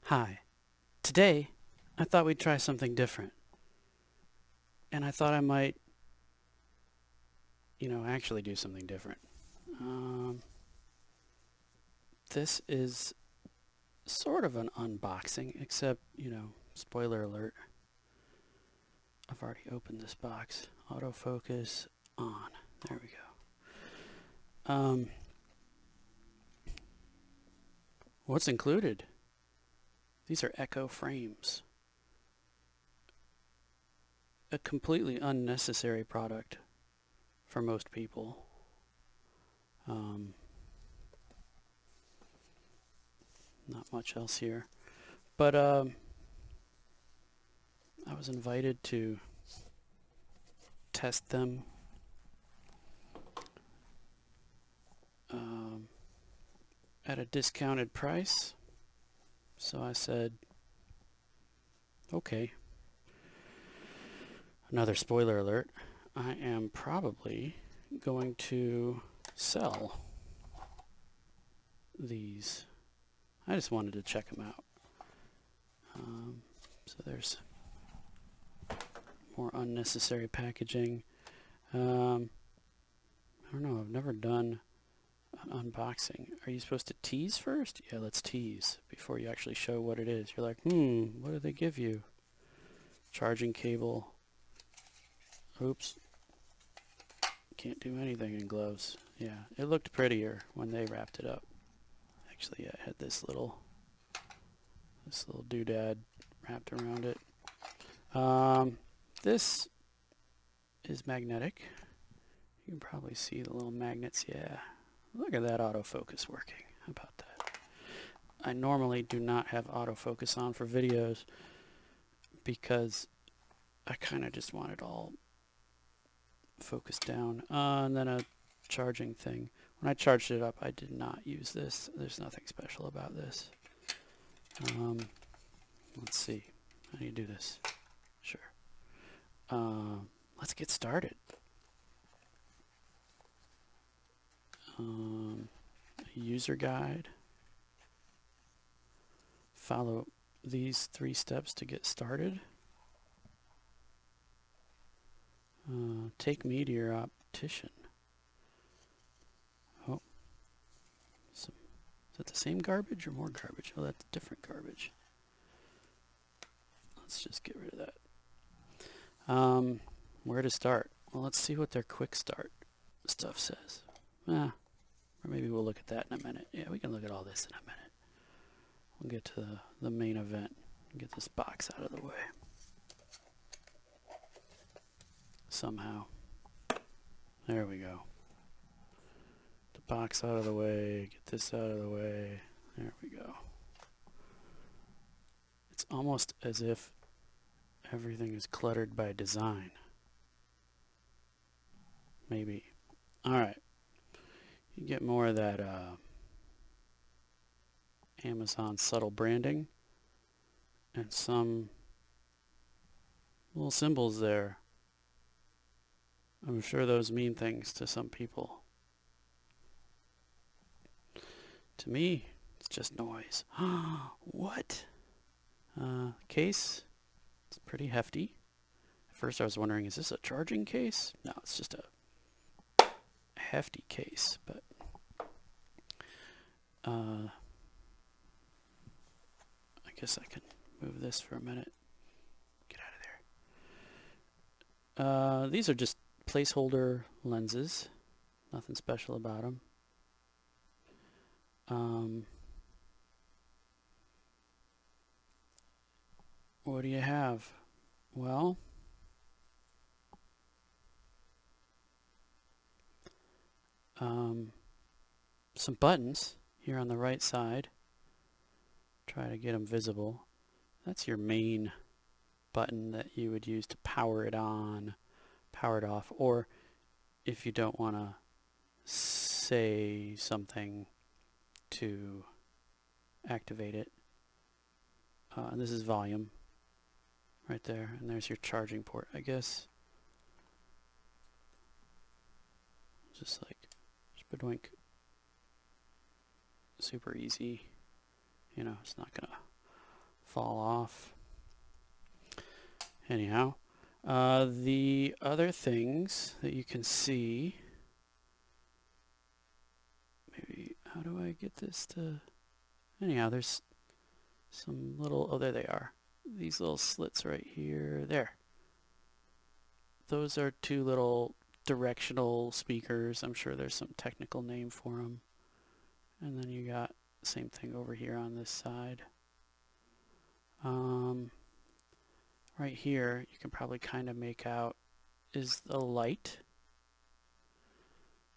Hi. Today, I thought we'd try something different. And I thought I might, actually do something different. This is sort of an unboxing, except, spoiler alert. I've already opened this box. Autofocus on. There we go. What's included? These are Echo frames. A completely unnecessary product for most people. Not much else here. But I was invited to test them at a discounted price. So I said, okay. Another spoiler alert. I am probably going to sell these. I just wanted to check them out. So there's more unnecessary packaging. I don't know. I've never done an unboxing. Are you supposed to tease first? Yeah, let's tease before you actually show what it is. You're like, what do they give you? Charging cable. Oops. Can't do anything in gloves. Yeah, it looked prettier when they wrapped it up. Actually, yeah, it had this little doodad wrapped around it. This is magnetic. You can probably see the little magnets. Yeah, look at that autofocus working. How about that? I normally do not have autofocus on for videos because I kind of just want it all focused down. And then a charging thing. When I charged it up, I did not use this. There's nothing special about this. Let's see. How do you do this? Sure. Let's get started. User guide. Follow these 3 steps to get started. Take me to your optician. Oh. Is that the same garbage or more garbage? Oh, that's different garbage. Let's just get rid of that. Where to start? Well, let's see what their quick start stuff says. Or maybe we'll look at that in a minute. Yeah, we can look at all this in a minute. We'll get to the main event and get this box out of the way. Somehow. There we go. The box out of the way. Get this out of the way. There we go. It's almost as if everything is cluttered by design. Maybe. Alright. You get more of that Amazon subtle branding and some little symbols there. I'm sure those mean things to some people. To me, it's just noise. What? Case. It's pretty hefty. At first I was wondering, is this a charging case? No, it's just a hefty case, but I guess I can move this for a minute. Get out of there. These are just placeholder lenses. Nothing special about them. What do you have? Well, some buttons here on the right side. Try to get them visible. That's your main button that you would use to power it on, power it off, or if you don't want to say something to activate it. And this is volume right there, and there's your charging port, I guess. Just like Spadwink. Super easy. It's not gonna fall off. Anyhow, the other things that you can see, maybe, how do I get this to, anyhow, there's some little, oh, there they are. These little slits right here, there. Those are two little directional speakers. I'm sure there's some technical name for them. And then you got the same thing over here on this side. Right here, you can probably kind of make out is the light.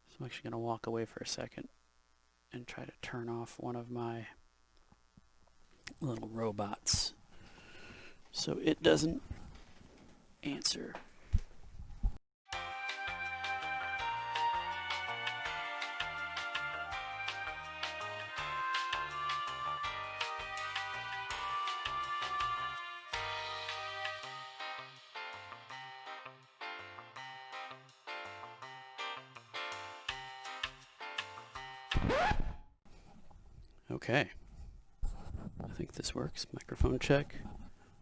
So I'm actually going to walk away for a second and try to turn off one of my little robots so it doesn't answer. Okay. I think this works. Microphone check.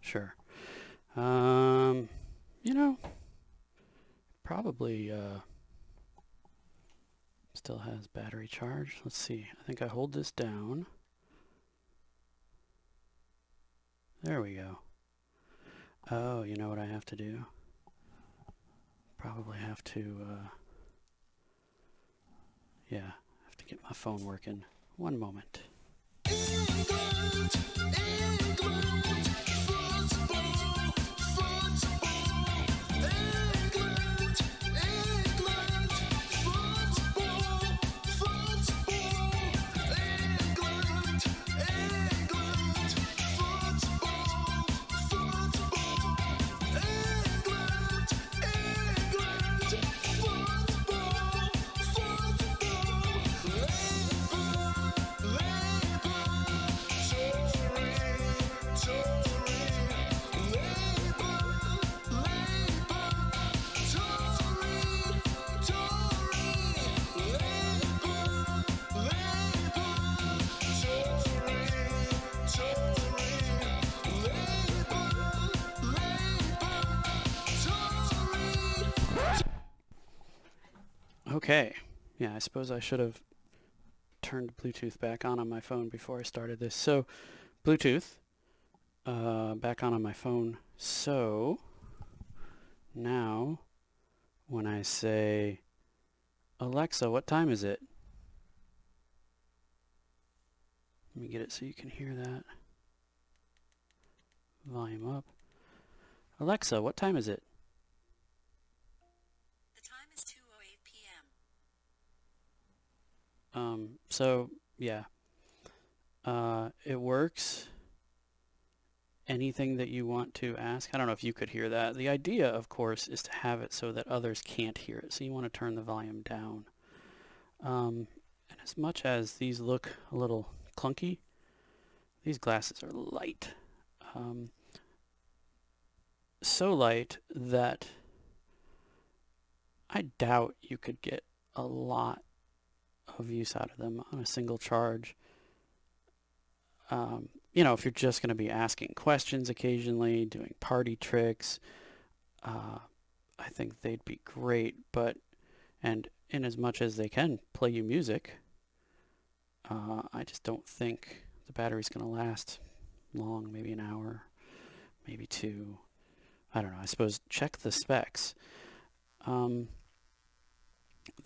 Sure. You know, probably still has battery charge. Let's see. I think I hold this down. There we go. Oh, you know what I have to do? Probably have to, yeah, have to get my phone working. One moment. England, England, football, football. England, England, football, football. England, England, football, football. England, England, football, football. Okay, yeah, I suppose I should have turned Bluetooth back on my phone before I started this. So, Bluetooth back on my phone. So, now when I say, Alexa, what time is it? Let me get it so you can hear that. Volume up. Alexa, what time is it? The time is 2:08 p.m. So, yeah. It works. Anything that you want to ask. I don't know if you could hear that. The idea, of course, is to have it so that others can't hear it. So you want to turn the volume down. And as much as these look a little clunky, these glasses are light. So light that I doubt you could get a lot of use out of them on a single charge. You know, if you're just going to be asking questions occasionally, doing party tricks, I think they'd be great. But, and in as much as they can play you music, I just don't think the battery's going to last long, maybe an hour, maybe two. I don't know. I suppose check the specs. The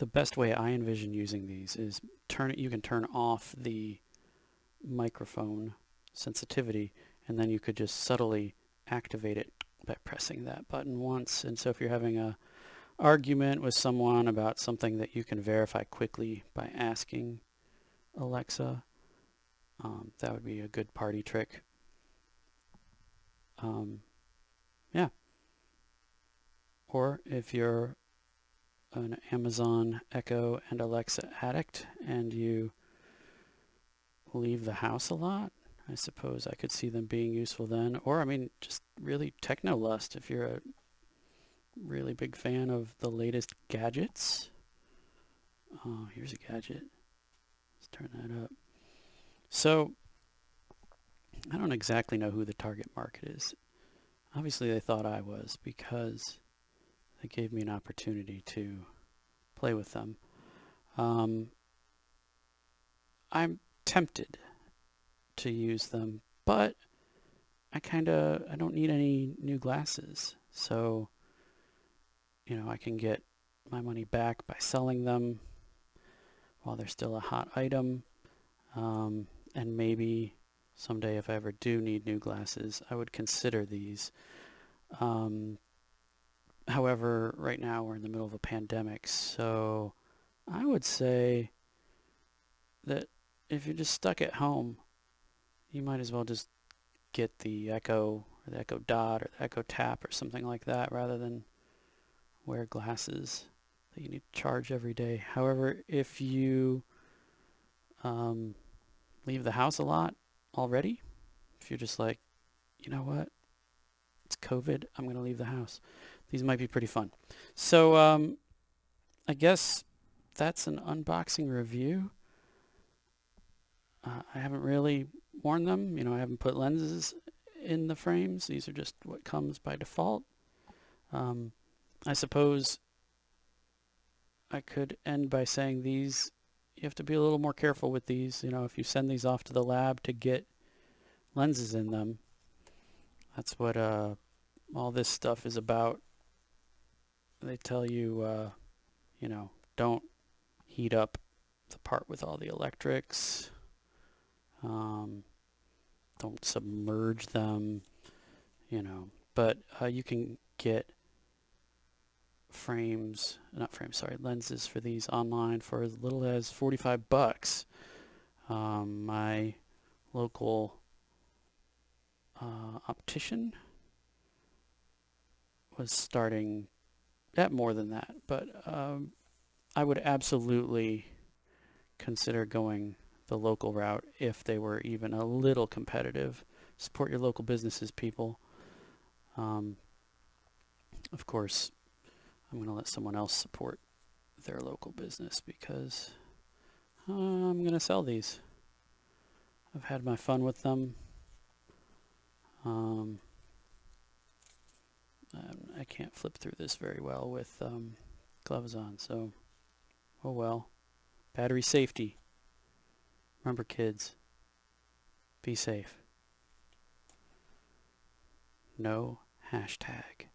best way I envision using these is you can turn off the microphone sensitivity, and then you could just subtly activate it by pressing that button once. And so if you're having a argument with someone about something that you can verify quickly by asking Alexa, that would be a good party trick. Yeah. Or if you're an Amazon Echo and Alexa addict and you leave the house a lot, I suppose I could see them being useful then. Or, I mean, just really techno-lust if you're a really big fan of the latest gadgets. Oh, here's a gadget. Let's turn that up. So, I don't exactly know who the target market is. Obviously they thought I was, because they gave me an opportunity to play with them. I'm tempted to use them, but I don't need any new glasses. So, I can get my money back by selling them while they're still a hot item. And maybe someday, if I ever do need new glasses, I would consider these. However, right now we're in the middle of a pandemic, so I would say that if you're just stuck at home, you might as well just get the Echo or the Echo Dot or the Echo Tap or something like that, rather than wear glasses that you need to charge every day. However, if you leave the house a lot already, if you're just like, you know what, it's COVID, I'm going to leave the house, these might be pretty fun. So I guess that's an unboxing review. I haven't really worn them. I haven't put lenses in the frames. These are just what comes by default. I suppose I could end by saying these, you have to be a little more careful with these. If you send these off to the lab to get lenses in them, that's what all this stuff is about. They tell you, don't heat up the part with all the electrics. Don't submerge them, But you can get lenses for these online for as little as $45. My local optician was starting at more than that, but I would absolutely consider going the local route if they were even a little competitive. Support your local businesses, people. Of course, I'm going to let someone else support their local business because I'm going to sell these. I've had my fun with them. I can't flip through this very well with gloves on, so oh well. Battery safety. Remember, kids, be safe. No hashtag.